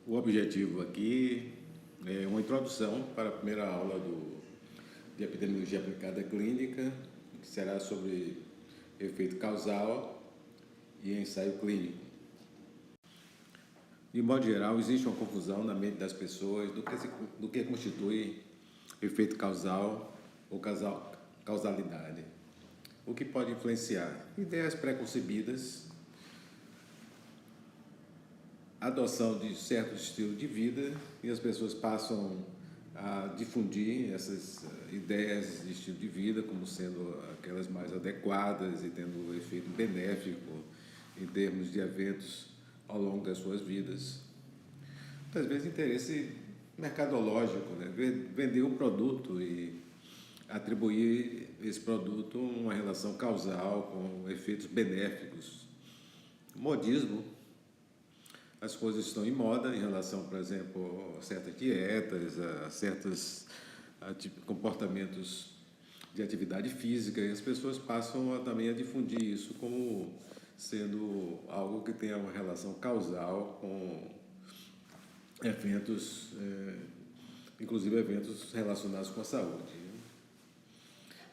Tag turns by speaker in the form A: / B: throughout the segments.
A: O objetivo aqui é uma introdução para a primeira aula de epidemiologia aplicada clínica, que será sobre efeito causal e ensaio clínico. De modo geral, existe uma confusão na mente das pessoas do que constitui efeito causal ou causalidade. O que pode influenciar? Ideias preconcebidas, adoção de certo estilo de vida, e as pessoas passam a difundir essas ideias de estilo de vida como sendo aquelas mais adequadas e tendo um efeito benéfico em termos de eventos ao longo das suas vidas. Muitas vezes interesse mercadológico, né? Vender um produto e atribuir esse produto uma relação causal com efeitos benéficos. Modismo. As coisas estão em moda em relação, por exemplo, a certas dietas, a certos comportamentos de atividade física, e as pessoas passam também a difundir isso como sendo algo que tenha uma relação causal com eventos, inclusive eventos relacionados com a saúde.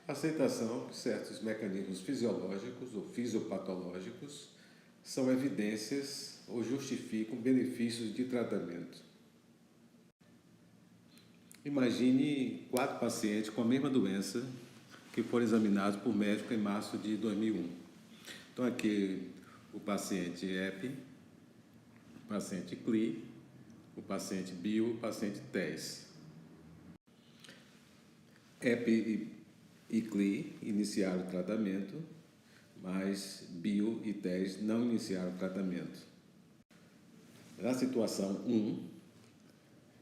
A: Aceitação de certos mecanismos fisiológicos ou fisiopatológicos são evidências ou justificam benefícios de tratamento. Imagine 4 pacientes com a mesma doença que foram examinados por médico em março de 2001. Então aqui o paciente EP, o paciente CLI, o paciente BIO, o paciente TES. EP e CLI iniciaram o tratamento, mas BIO e TES não iniciaram o tratamento. Na situação 1,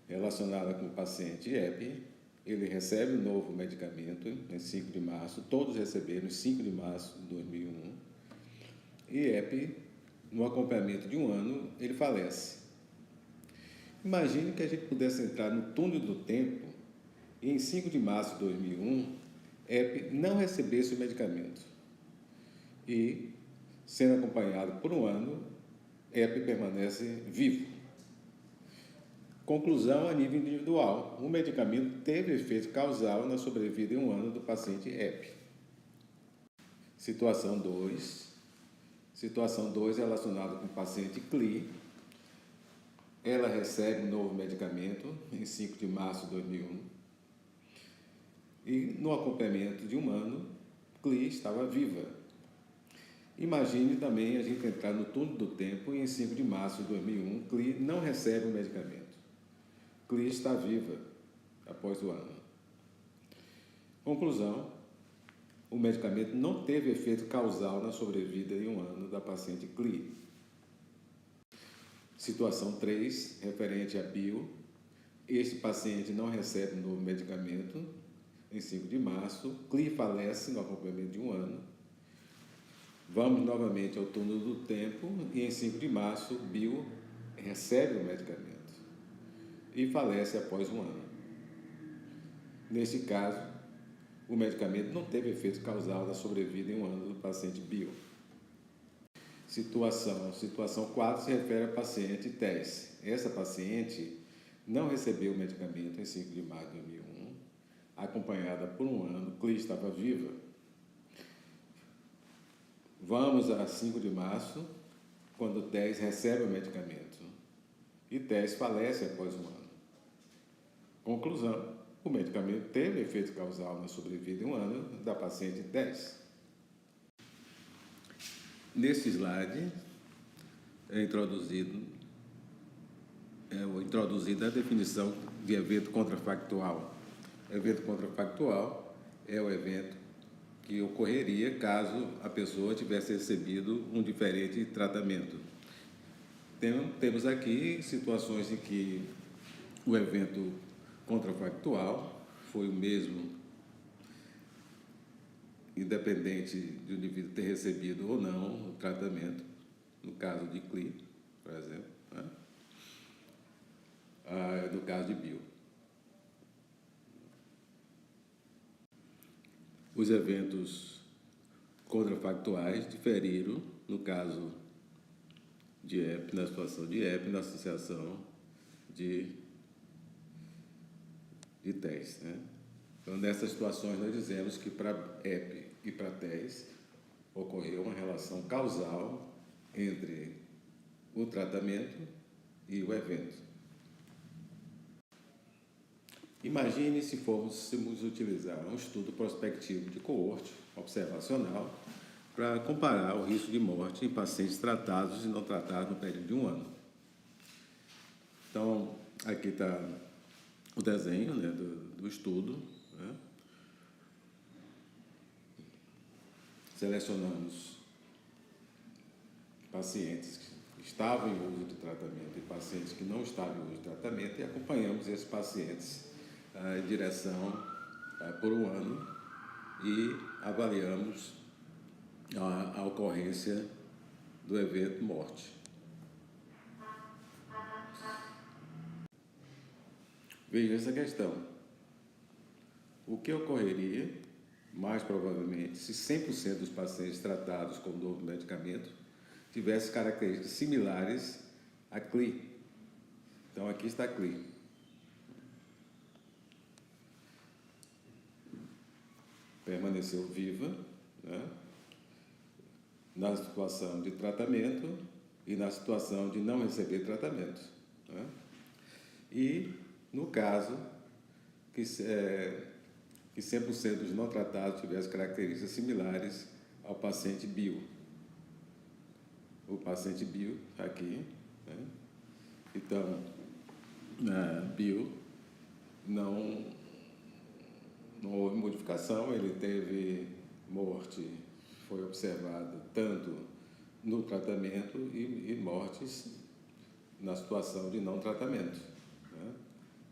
A: relacionada com o paciente EP, ele recebe um novo medicamento em 5 de março, todos receberam em 5 de março de 2001, e EP, no acompanhamento de 1 ano, ele falece. Imagine que a gente pudesse entrar no túnel do tempo e em 5 de março de 2001, EP não recebesse o medicamento. E, sendo acompanhado por 1 ano, EP permanece vivo. Conclusão a nível individual. O medicamento teve efeito causal na sobrevida em 1 ano do paciente EP. Situação 2. Situação 2 relacionada com o paciente CLI. Ela recebe um novo medicamento em 5 de março de 2001. E no acompanhamento de 1 ano, CLI estava viva. Imagine também a gente entrar no túnel do tempo e em 5 de março de 2001, CLI não recebe o medicamento. CLI está viva após o ano. Conclusão, o medicamento não teve efeito causal na sobrevida em 1 ano da paciente CLI. Situação 3, referente a BIO. Este paciente não recebe um novo medicamento em 5 de março, CLI falece no acompanhamento de 1 ano. Vamos novamente ao túnel do tempo e em 5 de março, BIO recebe o medicamento e falece após 1 ano. Neste caso, o medicamento não teve efeito causal na sobrevida em 1 ano do paciente BIO. Situação 4 se refere ao paciente TES. Essa paciente não recebeu o medicamento em 5 de março de 2001, acompanhada por 1 ano, CLI estava viva. Vamos a 5 de março, quando o TES recebe o medicamento e TES falece após 1 ano. Conclusão, o medicamento teve efeito causal na sobrevida em 1 ano da paciente TES. Neste slide é introduzida a definição de evento contrafactual. Evento contrafactual é o evento que ocorreria caso a pessoa tivesse recebido um diferente tratamento. Temos aqui situações em que o evento contrafactual foi o mesmo, independente do indivíduo ter recebido ou não o tratamento, no caso de CLI, por exemplo, né? No caso de BIO. Os eventos contrafactuais diferiram, no caso de EP, na situação de EP, na associação de TES, né? Então, nessas situações, nós dizemos que para EP e para TES ocorreu uma relação causal entre o tratamento e o evento. Imagine se fôssemos utilizar um estudo prospectivo de coorte observacional para comparar o risco de morte em pacientes tratados e não tratados no período de um ano. Então, aqui está o desenho, né, do estudo, né? Selecionamos pacientes que estavam em uso de tratamento e pacientes que não estavam em uso de tratamento e acompanhamos esses pacientes em direção por um ano e avaliamos a ocorrência do evento morte. Veja essa questão. O que ocorreria, mais provavelmente, se 100% dos pacientes tratados com o novo medicamento tivessem características similares à CLI? Então, aqui está a CLI. Permaneceu viva, né, na situação de tratamento e na situação de não receber tratamento, né? E, no caso, que 100% dos não tratados tivessem características similares ao paciente bio. O paciente bio está aqui, né? Então, na bio não houve modificação, ele teve morte, foi observada tanto no tratamento e mortes na situação de não tratamento, né?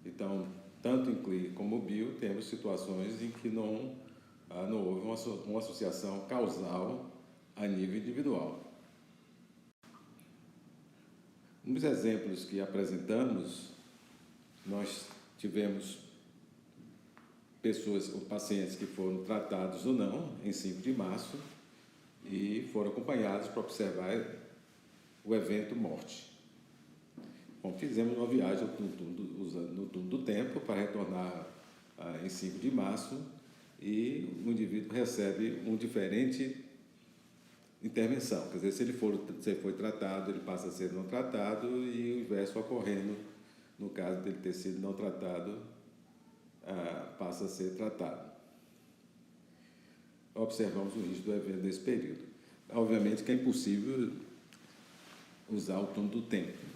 A: Então, tanto em CLI como bio, temos situações em que não houve uma associação causal a nível individual. Nos exemplos que apresentamos, nós tivemos pessoas ou pacientes que foram tratados ou não em 5 de março e foram acompanhados para observar o evento morte. Bom, fizemos uma viagem no turno do tempo para retornar em 5 de março e o indivíduo recebe uma diferente intervenção. Quer dizer, se ele foi tratado, ele passa a ser não tratado e o inverso ocorrendo, no caso dele ter sido não tratado, passa a ser tratado. Observamos o risco do evento nesse período. Obviamente que é impossível usar o turno do tempo.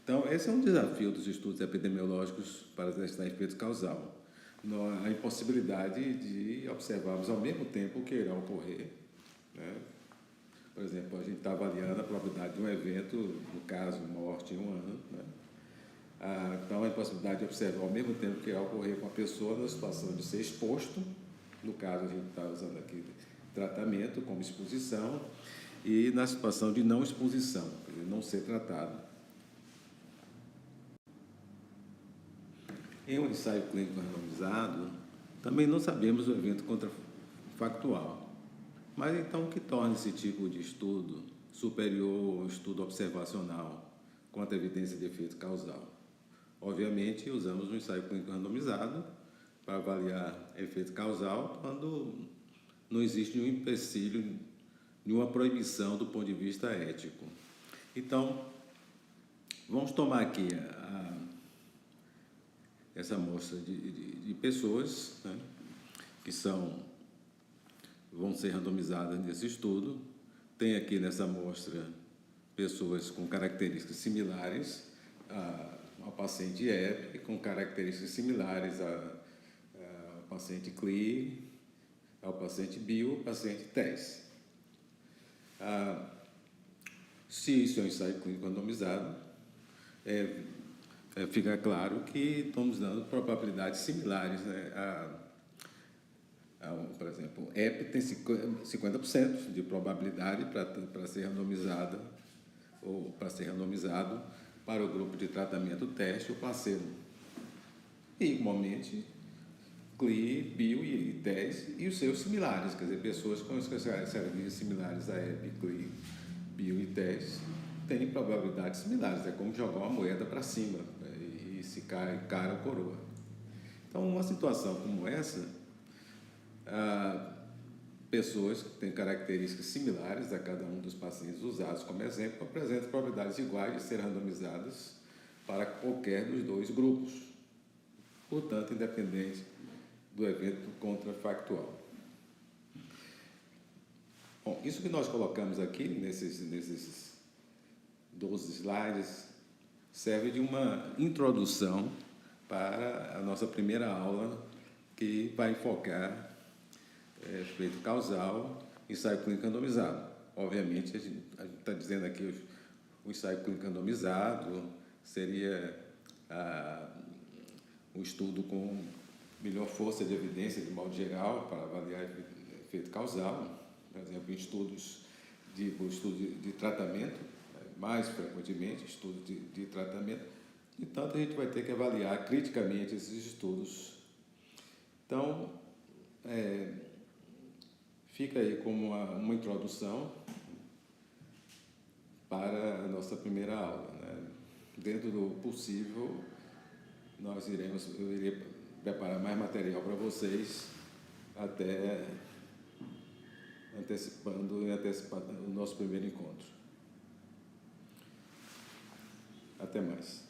A: Então, esse é um desafio dos estudos epidemiológicos para testar efeito causal. A impossibilidade de observarmos ao mesmo tempo o que irá ocorrer, né? Por exemplo, a gente está avaliando a probabilidade de um evento, no caso, morte em um ano, né? Então, a impossibilidade de observar ao mesmo tempo que irá ocorrer com a pessoa na situação de ser exposto, no caso, a gente está usando aqui tratamento como exposição, e na situação de não exposição, quer dizer, não ser tratado. Em um ensaio clínico randomizado, também não sabemos o evento contrafactual. Mas então, o que torna esse tipo de estudo superior ao estudo observacional quanto à evidência de efeito causal? Obviamente, usamos um ensaio clínico randomizado para avaliar efeito causal quando não existe nenhum empecilho, nenhuma proibição do ponto de vista ético. Então, vamos tomar aqui essa amostra de pessoas, né, que vão ser randomizadas nesse estudo. Tem aqui nessa amostra pessoas com características similares ao paciente EP, com características similares ao paciente CLI, ao paciente bio, ao paciente TES. Se isso é um ensaio clínico randomizado, fica claro que estamos dando probabilidades similares, né? Por exemplo, EP tem 50% de probabilidade para ser randomizada ou para ser randomizado para o grupo de tratamento teste ou placebo. E, igualmente, CLI, bio e TES e os seus similares, quer dizer, pessoas com características similares a EP, CLI, bio e TES têm probabilidades similares. É como jogar uma moeda para cima, né? e se cai cara ou coroa. Então, uma situação como essa, pessoas que têm características similares a cada um dos pacientes usados como exemplo apresentam probabilidades iguais de ser randomizadas para qualquer dos dois grupos, portanto, independente do evento contrafactual. Bom, isso que nós colocamos aqui nesses 12 slides serve de uma introdução para a nossa primeira aula, que vai focar efeito causal, ensaio clínico randomizado. Obviamente, a gente está dizendo aqui o ensaio clínico randomizado seria um estudo com melhor força de evidência, de modo geral, para avaliar efeito causal, por exemplo, em estudos de tratamento, mais frequentemente, estudos de tratamento. Então, a gente vai ter que avaliar criticamente esses estudos. Então, fica aí como uma introdução para a nossa primeira aula, né? Dentro do possível, eu irei preparar mais material para vocês, até antecipando o nosso primeiro encontro. Até mais.